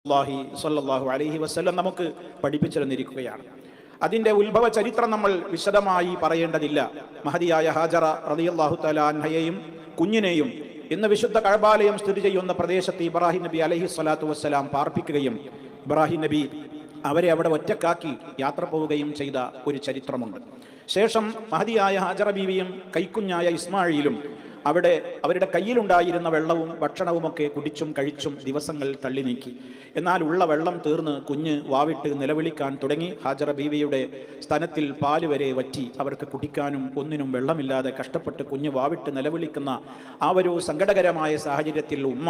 സ്വല്ലല്ലാഹു അലൈഹി വസല്ലം നമുക്ക് പഠിപ്പിച്ചു തന്നിരിക്കുകയാണ്. അതിൻ്റെ ഉത്ഭവ ചരിത്രം നമ്മൾ വിശദമായി പറയേണ്ടതില്ല. മഹദിയായ ഹാജറ റളിയല്ലാഹു തആല അൻഹയെയും കുഞ്ഞിനെയും ഇന്ന് വിശുദ്ധ കഅബാലയം സ്ഥിതി ചെയ്യുന്ന പ്രദേശത്ത് ഇബ്രാഹിം നബി അലൈഹി സ്വലാത്തു വസ്സലാം പാർപ്പിക്കുകയും ഇബ്രാഹിം നബി അവരെ അവിടെ ഒറ്റക്കാക്കി യാത്ര പോവുകയും ചെയ്ത ഒരു ചരിത്രമുണ്ട്. ശേഷം മഹദിയായ ഹാജറ ബീവിയും കൈക്കുഞ്ഞായ ഇസ്മായിലും അവിടെ അവരുടെ കയ്യിലുണ്ടായിരുന്ന വെള്ളവും ഭക്ഷണവുമൊക്കെ കുടിച്ചും കഴിച്ചും ദിവസങ്ങൾ തള്ളി നീക്കി. എന്നാൽ ഉള്ള വെള്ളം തീർന്ന് കുഞ്ഞ് വാവിട്ട് നിലവിളിക്കാൻ തുടങ്ങി. ഹാജറ ബീവിയുടെ സ്തനത്തിൽ പാല് വരെ വറ്റി. അവർക്ക് കുടിക്കാനും ഒന്നിനും വെള്ളമില്ലാതെ കഷ്ടപ്പെട്ട് കുഞ്ഞ് വാവിട്ട് നിലവിളിക്കുന്ന ആ ഒരു സങ്കടകരമായ സാഹചര്യത്തിൽ ഉമ്മ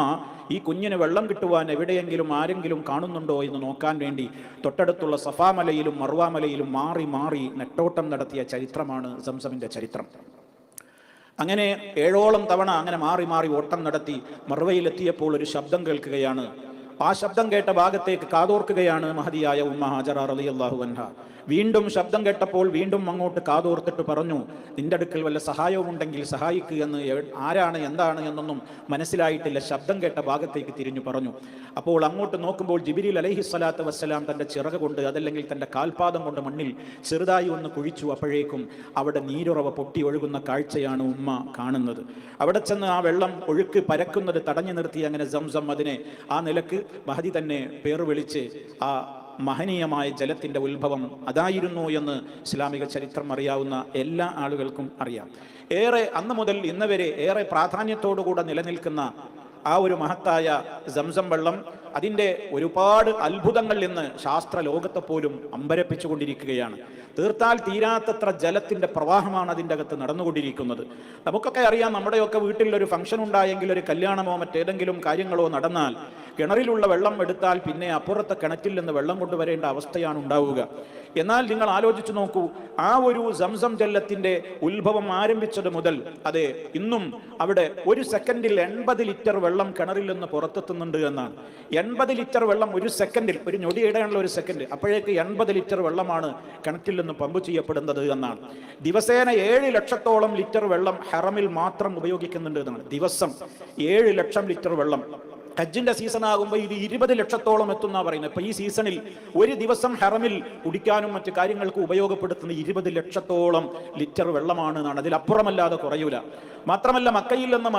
ഈ കുഞ്ഞിന് വെള്ളം കിട്ടുവാൻ എവിടെയെങ്കിലും ആരെങ്കിലും കാണുന്നുണ്ടോ എന്ന് നോക്കാൻ വേണ്ടി തൊട്ടടുത്തുള്ള സഫാമലയിലും മർവാമലയിലും മാറി മാറി നെട്ടോട്ടം നടത്തിയ ചരിത്രമാണ് സംസമിൻ്റെ ചരിത്രം. അങ്ങനെ 7ഓളം തവണ അങ്ങനെ മാറി മാറി ഓട്ടം നടത്തി മർവയിലെത്തിയപ്പോൾ ഒരു ശബ്ദം കേൾക്കുകയാണ്. ആ ശബ്ദം കേട്ട ഭാഗത്തേക്ക് കാതോർക്കുകയാണ് മഹദിയായ ഉമ്മ ഹാജറ റളിയല്ലാഹു അൻഹ. വീണ്ടും ശബ്ദം കേട്ടപ്പോൾ വീണ്ടും അങ്ങോട്ട് കാതോർത്തിട്ട് പറഞ്ഞു, നിന്റെ അടുക്കൽ വല്ല സഹായവും ഉണ്ടെങ്കിൽ സഹായിക്കുക എന്ന്. ആരാണ് എന്താണ് എന്നൊന്നും മനസ്സിലായിട്ടില്ല. ശബ്ദം കേട്ട ഭാഗത്തേക്ക് തിരിഞ്ഞു പറഞ്ഞു. അപ്പോൾ അങ്ങോട്ട് നോക്കുമ്പോൾ ജിബ്രീൽ അലൈഹി സ്വലാത്തു വസ്സലാം തൻ്റെ ചിറക് കൊണ്ട് അതല്ലെങ്കിൽ തൻ്റെ കാൽപാദം കൊണ്ട് മണ്ണിൽ ചെറുതായി ഒന്ന് കുഴിച്ചു. അപ്പോഴേക്കും അവിടെ നീരുറവ പൊട്ടി ഒഴുകുന്ന കാഴ്ചയാണ് ഉമ്മ കാണുന്നത്. അവിടെ ചെന്ന് ആ വെള്ളം ഒഴുക്ക് പരക്കുന്നത് തടഞ്ഞു നിർത്തി. അങ്ങനെ സംസം അതിനെ ആ നിലക്ക് മഹദി തന്നെ പേർ വിളിച്ച് ആ മഹനീയമായ ജലത്തിൻ്റെ ഉത്ഭവം അതായിരുന്നു എന്ന് ഇസ്ലാമിക ചരിത്രം അറിയാവുന്ന എല്ലാ ആളുകൾക്കും അറിയാം. ഏറെ അന്ന് മുതൽ ഇന്ന് വരെ ഏറെ പ്രാധാന്യത്തോടുകൂടെ നിലനിൽക്കുന്ന ആ ഒരു മഹത്തായ സംസം വെള്ളം അതിൻ്റെ ഒരുപാട് അത്ഭുതങ്ങൾ ഇന്ന് ശാസ്ത്ര ലോകത്തെ പോലും അമ്പരപ്പിച്ചുകൊണ്ടിരിക്കുകയാണ്. തീർത്താൽ തീരാത്തത്ര ജലത്തിൻ്റെ പ്രവാഹമാണ് അതിൻ്റെ അകത്ത് നടന്നുകൊണ്ടിരിക്കുന്നത്. നമുക്കൊക്കെ അറിയാം, നമ്മുടെയൊക്കെ വീട്ടിൽ ഒരു ഫംഗ്ഷൻ ഉണ്ടായെങ്കിൽ, ഒരു കല്യാണമോ മറ്റേതെങ്കിലും കാര്യങ്ങളോ നടന്നാൽ കിണറിലുള്ള വെള്ളം എടുത്താൽ പിന്നെ അപ്പുറത്തെ കിണറ്റിൽ നിന്ന് വെള്ളം കൊണ്ടുവരേണ്ട അവസ്ഥയാണ് ഉണ്ടാവുക. എന്നാൽ നിങ്ങൾ ആലോചിച്ചു നോക്കൂ, ആ ഒരു സംസം ജലത്തിൻ്റെ ഉത്ഭവം ആരംഭിച്ചത് മുതൽ അതെ ഇന്നും അവിടെ ഒരു സെക്കൻഡിൽ 80 ലിറ്റർ വെള്ളം കിണറിൽ നിന്ന് പുറത്തെത്തുന്നുണ്ട് എന്നാണ്. 80 ലിറ്റർ വെള്ളം ഒരു സെക്കൻഡിൽ, ഒരു ഞൊടിയിടെയുള്ള ഒരു സെക്കൻഡ്, അപ്പോഴേക്ക് 80 ലിറ്റർ വെള്ളമാണ് കിണറ്റിൽ നിന്ന് പമ്പ് ചെയ്യപ്പെടുന്നത് എന്നാണ്. ദിവസേന 7 ലക്ഷത്തോളം ലിറ്റർ വെള്ളം ഹറമിൽ മാത്രം ഉപയോഗിക്കുന്നുണ്ട് എന്നാണ്. ദിവസം 7 ലക്ഷം ലിറ്റർ വെള്ളം. ഹജ്ജിന്റെ സീസൺ ആകുമ്പോൾ ഇത് 20 ലക്ഷത്തോളം എത്തുന്ന പറയുന്നത്. ഇപ്പൊ ഈ സീസണിൽ ഒരു ദിവസം ഹറമിൽ കുടിക്കാനും മറ്റു കാര്യങ്ങൾക്ക് ഉപയോഗപ്പെടുത്തുന്ന 20 ലക്ഷത്തോളം ലിറ്റർ വെള്ളമാണ് എന്നാണ്. അതിലപ്പുറമല്ലാതെ കുറയൂല. മാത്രമല്ല മക്കയിൽ നിന്ന്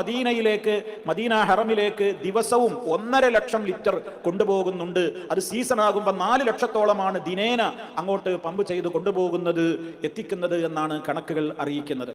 മദീന ഹറമിലേക്ക് ദിവസവും 1.5 ലക്ഷം ലിറ്റർ കൊണ്ടുപോകുന്നുണ്ട്. അത് സീസൺ ആകുമ്പോൾ 4 ലക്ഷത്തോളമാണ് ദിനേന അങ്ങോട്ട് പമ്പ് ചെയ്ത് കൊണ്ടുപോകുന്നത്, എത്തിക്കുന്നത് എന്നാണ് കണക്കുകൾ അറിയിക്കുന്നത്.